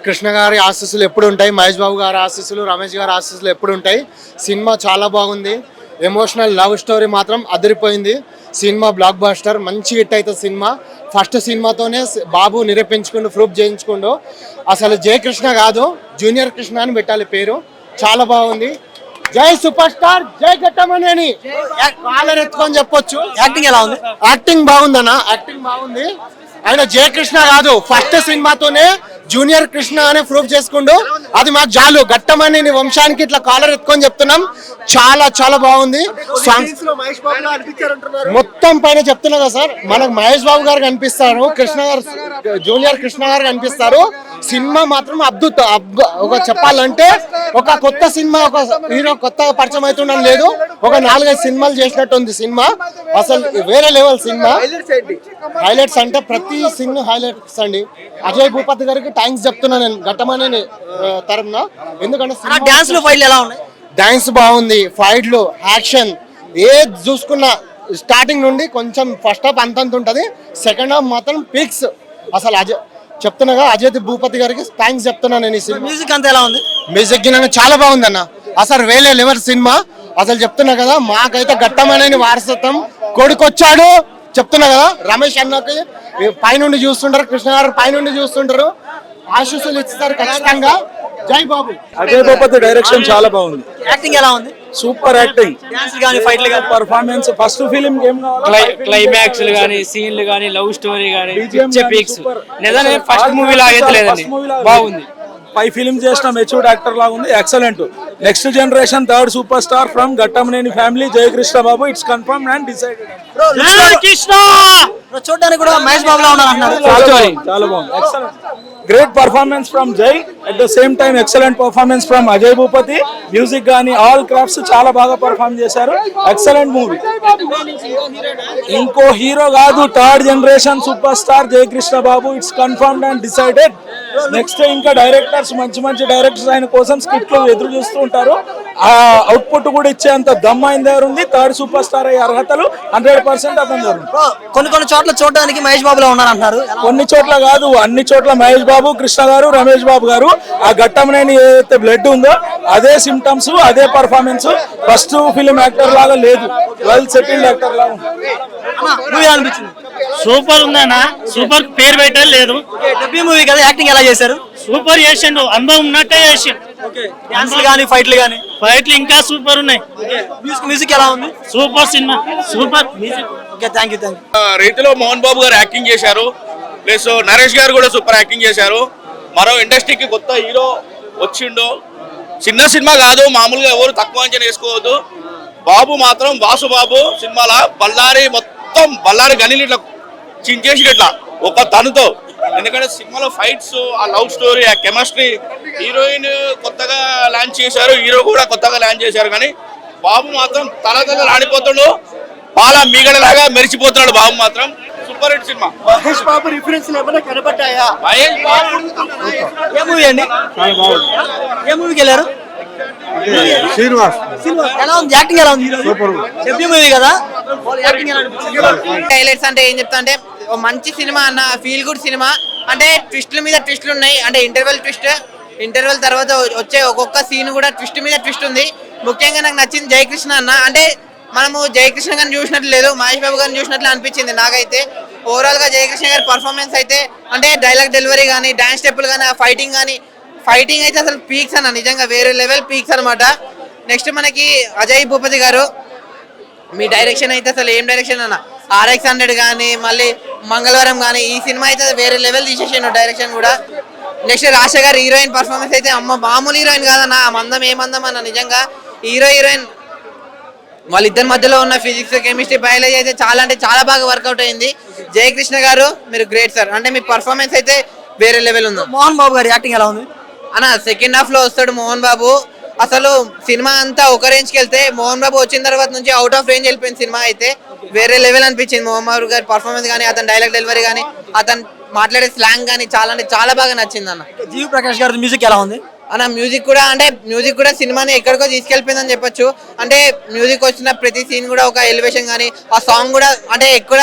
కృష్ణ గారి ఆశీస్సులు ఎప్పుడు ఉంటాయి, మహేష్ బాబు గారి ఆశీస్సులు, రమేష్ గారి ఆశీస్సులు ఎప్పుడు ఉంటాయి. సినిమా చాలా బాగుంది. ఎమోషనల్ లవ్ స్టోరీ మాత్రం అదిరిపోయింది. సినిమా బ్లాక్ బాస్టర్, మంచి హిట్ అవుతుంది సినిమా. ఫస్ట్ సినిమాతోనే బాబు నిరూపించుకుంటూ ప్రూఫ్ చేయించుకుంటూ అసలు జయ కృష్ణ కాదు జూనియర్ కృష్ణ అని పెట్టాలి పేరు. చాలా బాగుంది. జై సూపర్ స్టార్, జై గట్టమనేని కాలర్ ఎత్తుకొని చెప్పొచ్చు. యాక్టింగ్ ఎలా ఉంది? యాక్టింగ్ బాగుందన్న, యాక్టింగ్ బాగుంది. ఆయన జయ కృష్ణ కాదు, ఫస్ట్ సినిమాతోనే జూనియర్ కృష్ణ అనే ప్రూఫ్ చేసుకుంటూ అది మాకు చాలు. గట్టమనేని వంశానికి ఇట్లా కాలర్ ఎత్తుకొని చెప్తున్నాం. చాలా చాలా బాగుంది. మొత్తం పైన చెప్తున్నా కదా సార్, మనకు మహేష్ బాబు గారు కనిపిస్తారు, కృష్ణ గారు జూనియర్ కృష్ణ గారు కనిపిస్తారు. సినిమా మాత్రం అద్భుత. ఒక చెప్పాలంటే ఒక కొత్త సినిమా, ఒక హీరో కొత్తగా పరిచయం అవుతుండడం లేదు, ఒక 4-5 సినిమాలు చేసినట్టు ఉంది సినిమా. అసలు వేరే లెవెల్ సినిమా. హైలైట్స్ అంటే ప్రతి సినిమా హైలైట్స్ అండి. అజయ్ భూపతి గారికి థ్యాంక్స్ చెప్తున్నా నేను గట్టమనేని తరఫున. ఎందుకంటే డాన్స్ బాగుంది, ఫైట్లు, యాక్షన్ ఏది చూసుకున్నా స్టార్టింగ్ నుండి కొంచెం ఫస్ట్ హాఫ్ అంతంత ఉంటుంది, సెకండ్ హాఫ్ మాత్రం పిక్స్. అసలు అజయ్ చెప్తున్నాగా, అజయ్ భూపతి గారికి థ్యాంక్స్ చెప్తున్నా నేను. ఈ సినిమా మ్యూజిక్ అంతా ఎలా ఉంది? మ్యూజిక్ చాలా బాగుంది అన్న. అసలు వేలే లెవెల్ సినిమా. అసలు చెప్తున్నా కదా, మాకైతే గట్టమనేని వారసత్వం కొడుకొచ్చాడు. చెప్తున్నా కదా, రమేష్ అన్నకి పైనుండి చూస్తుంటారు, కృష్ణ గారు పైనుండి చూస్తుంటారు, ఆశీస్సులు ఇస్తారు ఖచ్చితంగా. జై బాబు. అజయ్ భూపతి డైరెక్షన్ చాలా బాగుంది. యాక్టింగ్ ఎలా ఉంది? సూపర్ యాక్టింగ్, డాన్స్ గాని ఫైట్లు గాని పర్ఫార్మెన్స్. ఫస్ట్ ఫిలిం ఏం క్లైమాక్స్ గానీ, సీన్లు గానీ, లవ్ స్టోరీ గానీ, పిక్స్ నిజంగా ఫస్ట్ మూవీ లాగైతే లేదండి, బాగుంది. 5 ఫిలిం చేసిన మెచ్యూర్డ్ యాక్టర్ లాగా ఉంది. Excellent. Next generation third super star from Ghattamaneni family, Jaya Krishna Babu. It's confirm and decided. చూడడానికి కూడా మహేష్ బాబు లా ఉన్నారు. చాలా బాగుంది. ఎక్సలెంట్. గ్రేట్ పర్ఫార్మెన్స్ ఫ్రమ్ జై, at the same time excellent performance from Ajay Bhupathi. Music గానీ ఆల్ క్రాఫ్ట్స్ చాలా బాగా పర్ఫార్మ్ చేశారు. Excellent movie. ఇంకో హీరో కాదు, third generation super star Jaya Krishna Babu. It's confirmed and decided. Next ఇంకా డైరెక్టర్స్, మంచి మంచి డైరెక్టర్స్ ఆయన కోసం స్క్రిప్ట్లు ఎదురు చూస్తూ ఉంటారు. ఆ అవుట్పుట్ కూడా ఇచ్చేంత దమ్ ఆయన దగ్గర ఉంది. థర్డ్ సూపర్ స్టార్ అయ్యే అర్హతలు 100% అతని దగ్గర ఉంది. కొన్ని చోట్ల చూడడానికి మహేష్ బాబులో ఉన్నారు అంటారు. కొన్ని చోట్ల కాదు, అన్ని చోట్ల మహేష్ బాబు, కృష్ణ గారు, రమేష్ బాబు గారు. ఆ గట్టమనేని ఏదైతే బ్లడ్ ఉందో అదే సిమ్టమ్స్, అదే పర్ఫార్మెన్స్. ఫస్ట్ ఫిలిం యాక్టర్ లాగా లేదు, వెల్ సెటిల్డ్ యాక్టర్ లాగా అనిపించింది. సూపర్ ఉందన్నా, సూపర్ పేరు పెట్టాలి లేదు. డెబ్యూ మూవీ కదా, యాక్టింగ్ ఎలా చేశారు? సూపర్ చేసిండు, అనుభవం ఉన్నట్టే చేసిండు. డాన్స్లు గానీ ఫైట్లు గానీ? ఫైట్లు ఇంకా సూపర్ ఉన్నాయి. మ్యూజిక్ ఎలా ఉంది? Super cinema, super music. Okay, thank you. రీతిలో మోహన్ బాబు గారు యాక్టింగ్ చేశారు, ప్లస్ నరేష్ గారు కూడా సూపర్ యాక్టింగ్ చేశారు. మరో ఇండస్ట్రీకి కొత్త హీరో వచ్చిండు. చిన్న సినిమా కాదు, మామూలుగా ఎవరు తక్కువ అంచనా వేసుకోవద్దు. బాబు మాత్రం వాసు బాబు సినిమాల బళ్ళారి మొత్తం బళ్ళారి గనిలు ఇట్లా చించేసి ఇట్లా ఒక తనుతో. ఎందుకంటే సినిమాలో ఫైట్స్, ఆ లవ్ స్టోరీ, ఆ కెమిస్ట్రీ. హీరోయిన్ కొత్తగా లాంచ్ చేశారు, హీరో కూడా కొత్తగా లాంచ్ చేశారు, కానీ బాబు మాత్రం తల రాడిపోతాడు, పాల మీగడలాగా మెరిచిపోతున్నాడు బాబు మాత్రం. Super hit cinema. Mahesh Babu reference ఏమైనా కనబడ్డాయా? మహేష్ బాబు ఏ మూవీ అండి? ఏ మూవీకి వెళ్ళారు? శ్రీనివాస్. ఎలా ఉంది? యాక్టింగ్ ఎలా ఉంది? డెబ్యూ మూవీ కదా, యాక్టింగ్ ఎలా అనిపించింది? హైలైట్స్ అంటే ఏం చెప్తా అంటే, మంచి సినిమా అన్న, ఫీల్ గుడ్ సినిమా. అంటే ట్విస్ట్ల మీద ట్విస్ట్లు ఉన్నాయి. అంటే ఇంటర్వెల్ తర్వాత వచ్చే ఒక్కొక్క సీన్ కూడా ట్విస్ట్ మీద ట్విస్ట్ ఉంది. ముఖ్యంగా నాకు నచ్చింది జయకృష్ణ అన్న. అంటే మనము జయకృష్ణ గారిని చూసినట్లు లేదు, మహేష్ బాబు గారిని చూసినట్లు అనిపించింది నాకైతే. ఓవరాల్ గా జయకృష్ణ గారి పర్ఫార్మెన్స్ అయితే, అంటే డైలాగ్ డెలివరీ కానీ, డాన్స్ స్టెప్పులు కానీ, ఆ ఫైటింగ్ అయితే అసలు పీక్స్ అన్న, నిజంగా వేరే లెవెల్ పీక్స్ అనమాట. నెక్స్ట్ మనకి అజయ్ భూపతి గారు, మీ డైరెక్షన్ అయితే అసలు ఏం డైరెక్షన్ అన్న. RX-100 కానీ, మళ్ళీ మంగళవారం కానీ, ఈ సినిమా అయితే వేరే లెవెల్ తీసేసాను డైరెక్షన్ కూడా. నెక్స్ట్ రాశ గారి హీరోయిన్ పర్ఫార్మెన్స్ అయితే అమ్మ మామూలు హీరోయిన్ కాదన్న. ఆ మందం ఏమందం అన్న, నిజంగా హీరోయిన్ వాళ్ళిద్దరి మధ్యలో ఉన్న ఫిజిక్స్, కెమిస్ట్రీ, బయాలజీ అయితే చాలా అంటే చాలా బాగా వర్కౌట్ అయింది. జయకృష్ణ గారు మీరు గ్రేట్ సార్. అంటే మీ పర్ఫార్మెన్స్ అయితే వేరే లెవెల్ ఉంది. మోహన్ బాబు గారి యాక్టింగ్ ఎలా ఉంది అన్న? సెకండ్ హాఫ్ లో వస్తాడు మోహన్ బాబు. అసలు సినిమా అంతా ఒక రేంజ్కి వెళ్తే, మోహన్ బాబు వచ్చిన తర్వాత నుంచి అవుట్ ఆఫ్ రేంజ్ వెళ్ళిపోయింది సినిమా అయితే. వేరే లెవెల్ అనిపించింది మోహన్ బాబు గారి పర్ఫార్మెన్స్ కానీ, అతని డైలాగ్ డెలివరీ కానీ, అతను మాట్లాడే స్లాంగ్ కానీ చాలా అంటే చాలా బాగా నచ్చింది అన్న. జీవి ప్రకాష్ గారి మ్యూజిక్ ఎలా ఉంది అన్న? మ్యూజిక్ కూడా సినిమాని ఎక్కడికో తీసుకెళ్ళిపోయిందని చెప్పొచ్చు. అంటే మ్యూజిక్ వచ్చిన ప్రతి సీన్ కూడా ఒక ఎలివేషన్ కానీ, ఆ సాంగ్ కూడా అంటే ఎక్కడ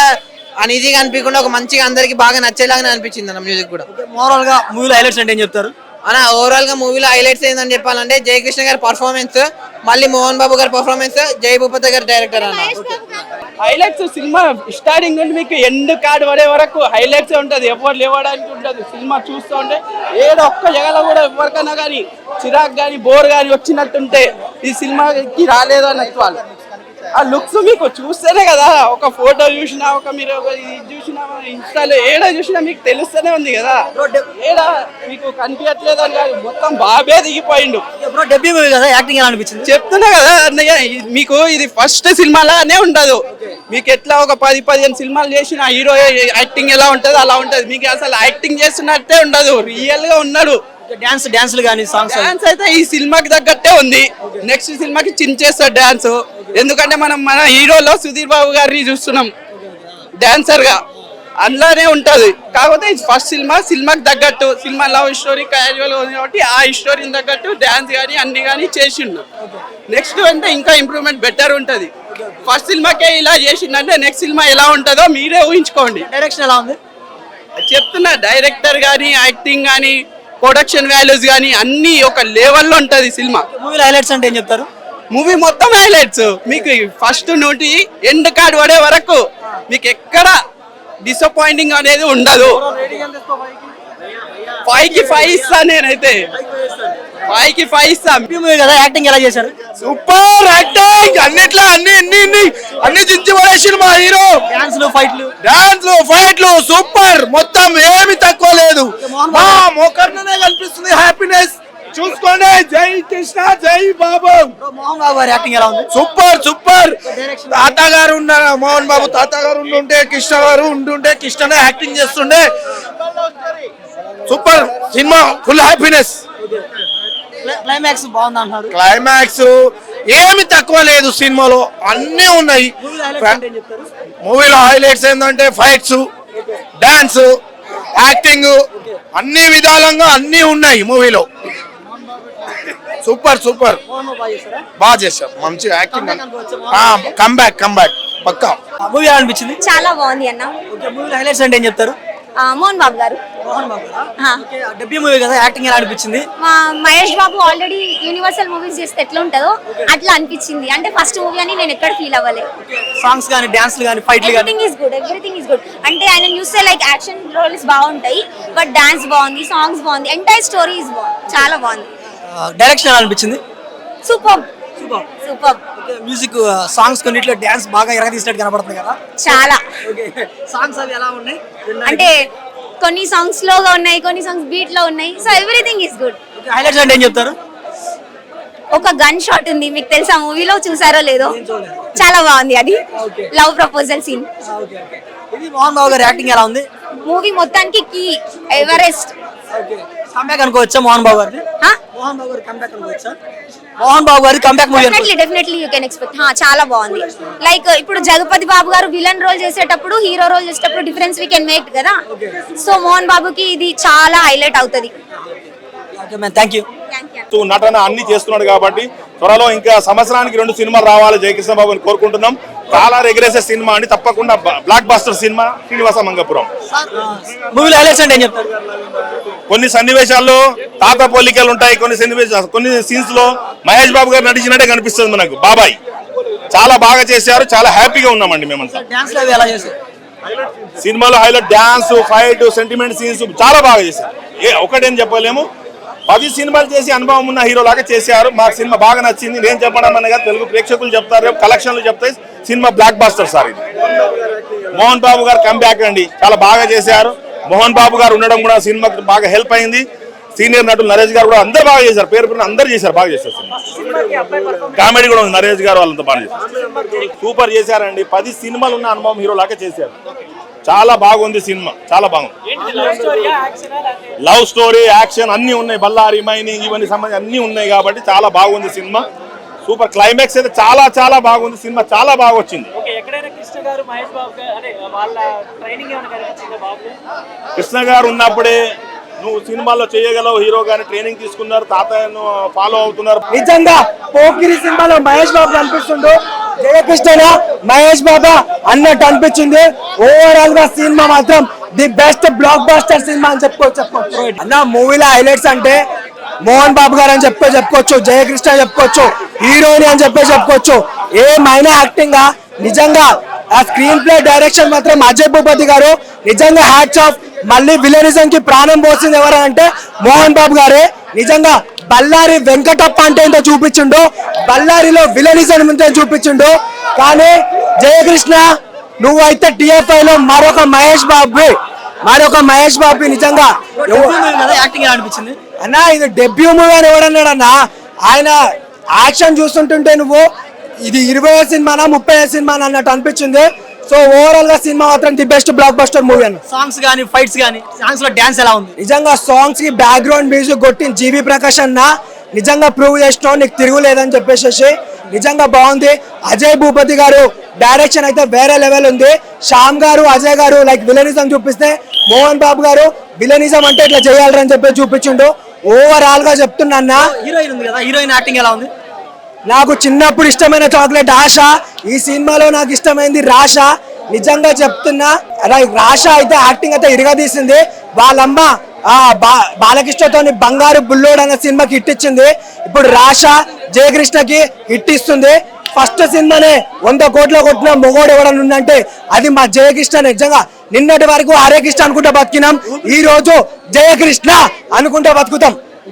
అనీజీగా అనిపించకుండా ఒక మంచిగా అందరికి బాగా నచ్చేలాగానే అనిపించింది అన్న మ్యూజిక్ కూడా. ఓవరాల్ గా మూవీలో హైలైట్స్ అంటే ఏం చెప్తారు? అన్న ఓవరాల్ గా మూవీలో హైలైట్స్ ఏందని చెప్పాలంటే జయకృష్ణ గారి పర్ఫార్మెన్స్, మళ్ళీ మోహన్ బాబు గారి పర్ఫార్మెన్స్, జై భూపతి గారి డైరెక్టర్ అన్న. హైలైట్స్ సినిమా స్టార్టింగ్ నుండి మీకు ఎండ్ కార్డ్ పడే వరకు హైలైట్స్ ఉంటది. ఎవరు లేవడానికి ఉంటది. సినిమా చూస్తూ ఉంటే ఏదో ఒక్క జగలో కూడా ఎవరికైనా కానీ చిరాక్ కానీ బోర్ కానీ వచ్చినట్టుంటే ఈ సినిమాకి రాలేదు అన్నట్టు వాళ్ళు. ఆ లుక్స్ మీకు చూస్తేనే కదా, ఒక ఫోటో చూసినా, ఒక మీరు ఇది చూసినా, ఇన్స్టాలో ఏడా చూసినా మీకు తెలుస్తూనే ఉంది కదా. ఏడా మీకు కనిపించట్లేదు అని కాదు, మొత్తం బాబే దిగిపోయిండు. బ్రో డెబ్యూ మూవీ కదా, యాక్టింగ్ ఎలా అనిపించింది? చెప్తున్నా కదా అన్నయ్య, మీకు ఇది ఫస్ట్ సినిమాలానే ఉండదు. మీకు ఎట్లా ఒక 10-15 సినిమాలు చేసిన హీరో యాక్టింగ్ ఎలా ఉంటది అలా ఉంటది. మీకు అసలు యాక్టింగ్ చేస్తున్నట్టే ఉండదు, రియల్ గా ఉన్నాడు. డాన్స్లు కానీ సాంగ్స్ డాన్స్ అయితే ఈ సినిమాకి తగ్గట్టే ఉంది. నెక్స్ట్ సినిమాకి చించేస్తాడు డాన్స్. ఎందుకంటే మనం మన హీరోలో సుధీర్ బాబు గారిని చూస్తున్నాం డాన్సర్ గా, అందులోనే ఉంటది. కాకపోతే ఇది ఫస్ట్ సినిమాకి తగ్గట్టు, సినిమా లవ్ స్టోరీ క్యాజువల్ ఉంది కాబట్టి ఆ స్టోరీని తగ్గట్టు డాన్స్ కానీ అన్ని కానీ చేసిండు. నెక్స్ట్ అంటే ఇంకా ఇంప్రూవ్మెంట్ బెటర్ ఉంటది. ఫస్ట్ సినిమాకే ఇలా చేసిండంటే నెక్స్ట్ సినిమా ఎలా ఉంటుందో మీరే ఊహించుకోండి. డైరెక్షన్ ఎలా ఉంది? చెప్తున్నా, డైరెక్టర్ కానీ యాక్టింగ్ కానీ ప్రొడక్షన్ వాల్యూస్ కానీ అన్ని ఒక లెవెల్లో ఉంటది సినిమా. మూవీలో హైలైట్స్ అంటే ఏం చెప్తారు? మూవీ మొత్తం హైలైట్స్ మీకు ఫస్ట్ నుండి ఎండ్ కార్డ్ పడే వరకు మీకు ఎక్కడ డిసప్పాయింటింగ్ అనేది ఉండదు. 5కి 5 ఇస్తా, నేనైతే 5కి 5 ఇస్తా. మూవీ కదా, యాక్టింగ్ ఎలా చేశారు? సూపర్ యాక్టింగ్, అన్నిట్లో అన్ని చించి పడేసిన మా హీరో. డాన్స్లు ఫైట్లు సూపర్, మొత్తం ఏమి తక్కువ లేదు. మా మోకర్ణనే కనిపిస్తుంది హ్యాపీనెస్. చూసుకోండి, జై కృష్ణ జై బాబు. మోహన్ బాబు గారి యాక్టింగ్ ఎలా ఉంది? సూపర్. తాత గారు ఉన్నారు, మోహన్ బాబు తాత గారు ఉంటుంటే కృష్ణ గారు ఉంటుంటే కృష్ణనే యాక్టింగ్ చేస్తుండే. Super cinema, full happiness. Climax బాగుంది అంటున్నారు. క్లైమాక్స్ ఏమి తక్కువ లేదు, సినిమాలో అన్నీ ఉన్నాయి. మూవీలో హైలైట్స్ ఏంటంటే ఫైట్స్, డాన్స్, యాక్టింగ్, అన్ని విధాలంగా అన్ని ఉన్నాయి మూవీలో. సూపర్ బాగా చేశారు, మంచి యాక్టింగ్. కంబ్యాక్ పక్కా. మూవీ ఎలా అనిపించింది? చాలా బాగుంది అన్న. మూవీలో హైలైట్స్ అంటే ఏం చెప్తారు? మోహన్ బాబు గారు. డెబ్యూ మూవీ కదా, యాక్టింగ్ ఎలా అనిపించింది? Mahesh Babu already universal movies చేస్తే ఎట్లా ఉంటుందో అట్లా అనిపించింది. అంటే ఫస్ట్ మూవీ అని నేను ఎక్కడ ఫీల్ అవ్వలేదు. సాంగ్స్ కానీ డాన్స్లు కానీ ఫైట్లు కానీ ఎవ్రీథింగ్ ఇస్ గుడ్. అంటే ఆయన చూస్తే లైక్ యాక్షన్ రోల్స్ బాగుంటాయి, బట్ డాన్స్ బాగుంది, సాంగ్స్ బాగుంది, ఎంటైర్ స్టోరీ ఇస్ బాగుంది, చాలా బాగుంది. డైరెక్షన్ ఎలా అనిపించింది? సూపర్. మ్యూజిక్, సాంగ్స్ కొన్నిట్లో డాన్స్ బాగా ఎరగదీసినట్టు కనబడుతుంది కదా. చాలా. సాంగ్స్ అవి ఎలా ఉన్నాయి? అంటే కొన్ని సాంగ్స్ స్లోగా ఉన్నాయి, కొన్ని సాంగ్స్ బీట్ లో ఉన్నాయి. So everything is good. Highlights అంటే ఏం చెప్తారు? ఒక గన్ షాట్ ఉంది, మీకు తెలుసా? మూవీలో చూసారో లేదో, చాలా బాగుంది. అది లవ్ ప్రపోజల్ సీన్. ఇది మోహన్ బాబు గారి యాక్టింగ్ ఎలా ఉంది? మూవీ మొత్తానికి కీ ఎవరెస్ట్. కంబ్యాక్ అనుకోవచ్చా మోహన్ బాబు గారిని? మోహన్ బాబు గారి కంబ్యాక్ అనుకోవచ్చా? మోహన్ బాబు గారి comeback movie definitely you can expect. చాలా బాగుంది. లైక్ ఇప్పుడు జగపతి బాబు గారు విలన్ రోల్ చేసేటప్పుడు, హీరో రోల్ చేసేటప్పుడు డిఫరెన్స్ వీ కెన్ మేక్ కదా. సో మోహన్ బాబుకి ఇది చాలా హైలైట్ అవుతుంది. Thank you. నటన అన్ని చేస్తున్నాడు కాబట్టి త్వరలో ఇంకా సంవత్సరానికి 2 సినిమాలు రావాలి జయకృష్ణ బాబుని కోరుకుంటున్నాం. చాలా రెగ్రెసెస్ సినిమా అండి, తప్పకుండా blockbuster cinema Srinivasa Mangapuram. మూవీలో హైలైట్స్ అంటే ఏం చెప్తారు? కొన్ని సన్నివేశాల్లో తాత పోలికలు ఉంటాయి, కొన్ని సీన్స్ లో మహేష్ బాబు గారు నటించినట్టే కనిపిస్తుంది మనకు. బాబాయ్ చాలా బాగా చేశారు, చాలా హ్యాపీగా ఉన్నామండి మేమంతా. డాన్స్ అవి ఎలా చేశారు? సినిమాలో highlight dance, fight, sentiment scenes చాలా బాగా చేశారు. ఒకటేం చెప్పలేము, 10 సినిమాలు చేసి అనుభవం ఉన్న హీరో లాగా చేశారు. మాకు సినిమా బాగా నచ్చింది. నేను చెప్పడం అనగా తెలుగు ప్రేక్షకులు చెప్తారు, రేపు కలెక్షన్లు చెప్తాయి. Cinema blockbuster sir. ఇది మోహన్ బాబు గారు కంబ్యాక్ అండి, చాలా బాగా చేశారు. మోహన్ బాబు గారు ఉండడం కూడా సినిమాకి బాగా హెల్ప్ అయింది. సీనియర్ నటులు నరేష్ గారు కూడా అందరు బాగా చేశారు, పేరు అందరు చేశారు, బాగా చేశారు. కామెడీ కూడా ఉంది, నరేష్ గారు వాళ్ళంతా బాగా చేశారు, సూపర్ చేశారండి. 10 సినిమాలు ఉన్న అనుభవం హీరో లాగా చేశారు. చాలా బాగుంది సినిమా, చాలా బాగుంది. లవ్ స్టోరీ, యాక్షన్ అన్ని ఉన్నాయి, బల్లారి మైనింగ్ ఇవన్నీ సంబంధించి అన్ని ఉన్నాయి కాబట్టి చాలా బాగుంది సినిమా. సూపర్. క్లైమాక్స్ అయితే చాలా బాగుంది సినిమా, చాలా బాగా వచ్చింది. కృష్ణ గారు ఉన్నప్పుడే నువ్వు సినిమాలో చేయగలవు, హీరో గారిని ట్రైనింగ్ తీసుకున్నారు, తాతయ్యను ఫాలో అవుతున్నారు. నిజంగా పోకిరి సినిమాలో మహేష్ బాబు అనిపిస్తుండు, జయకృష్ణ మహేష్ బాబా అన్నట్టు అనిపించింది. ఓవరాల్ గా సినిమా మాత్రం the best block buster cinema అని చెప్పుకోవచ్చు అన్న. మూవీలో హైలైట్స్ అంటే మోహన్ బాబు గారు అని చెప్పుకోవచ్చు, జయకృష్ణ చెప్పుకోవచ్చు, హీరోయిన్ అని చెప్పుకోవచ్చు. ఏమైనా యాక్టింగ్ నిజంగా ఆ స్క్రీన్ ప్లే డైరెక్షన్ మాత్రం అజయ్ భూపతి గారు నిజంగా హ్యాట్స్ ఆఫ్. మళ్ళీ విలనిజం కి ప్రాణం పోసింది ఎవరంటే మోహన్ బాబు గారే. నిజంగా బళ్ళారి వెంకటప్ప అంటే ఏంటో చూపించిండు, బళ్ళారిలో విలనిజం ఉంటే చూపించిండు. కానీ జయకృష్ణ నువ్వైతే టిఎఫ్ఐ లో మరొక మహేష్ బాబు నిజంగా యాక్టింగ్ అనిపించింది అన్న. ఇది డెబ్యూ మూవీ అని ఎవడన్నాడన్నా. ఆయన యాక్షన్ చూస్తుంటుంటే నువ్వు ఇది 20వ సినిమానా 30వ సినిమానా అన్నట్టు అనిపించింది. సో ఓవరాల్ గా సినిమా మాత్రం the best block buster movie అన్న. సాంగ్స్ గానీ ఫైట్స్ గానీ సాంగ్స్ లో డాన్స్ ఎలా ఉంది? నిజంగా సాంగ్స్ కి బ్యాక్గ్రౌండ్ మ్యూజిక్ కొట్టిన జీవి ప్రకాష్ అన్న నిజంగా ప్రూవ్ చేసినావు, నీకు తిరుగులేదని చెప్పేసి నిజంగా బాగుంది. అజయ్ భూపతి గారు డైరెక్షన్ అయితే వేరే లెవెల్ ఉంది. శ్యామ్ గారు, అజయ్ గారు లైక్ విలనిజం చూపిస్తే, మోహన్ బాబు గారు విలనిజం అంటే ఇట్లా చేయాలని చెప్పి చూపించిండు. ఓవరాల్ గా చెప్తున్నా. హీరోయిన్ ఉంది కదా, హీరోయిన్ యాక్టింగ్ ఎలా ఉంది? నాకు చిన్నప్పుడు ఇష్టమైన చాక్లెట్ ఆశ, ఈ సినిమాలో నాకు ఇష్టమైంది రాష. నిజంగా చెప్తున్నా రాష అయితే యాక్టింగ్ అయితే ఇరగదీసింది. వాళ్ళమ్మ బాలకృష్ణతోని బంగారు బుల్లోడు అనే సినిమాకి హిట్ ఇచ్చింది. ఇప్పుడు రాష జయకృష్ణకి హిట్ ఇస్తుంది. ఫస్ట్ సినిమానే 100 కోట్ల కొట్టిన మొగోడు ఎవడన్నా ఉందంటే అది మా జయకృష్ణ. నిజంగా నిన్నటి వరకు హరే కృష్ణ అనుకుంటా బతికినాం, ఈ రోజు జయకృష్ణ అనుకుంటా బతుకుతాం.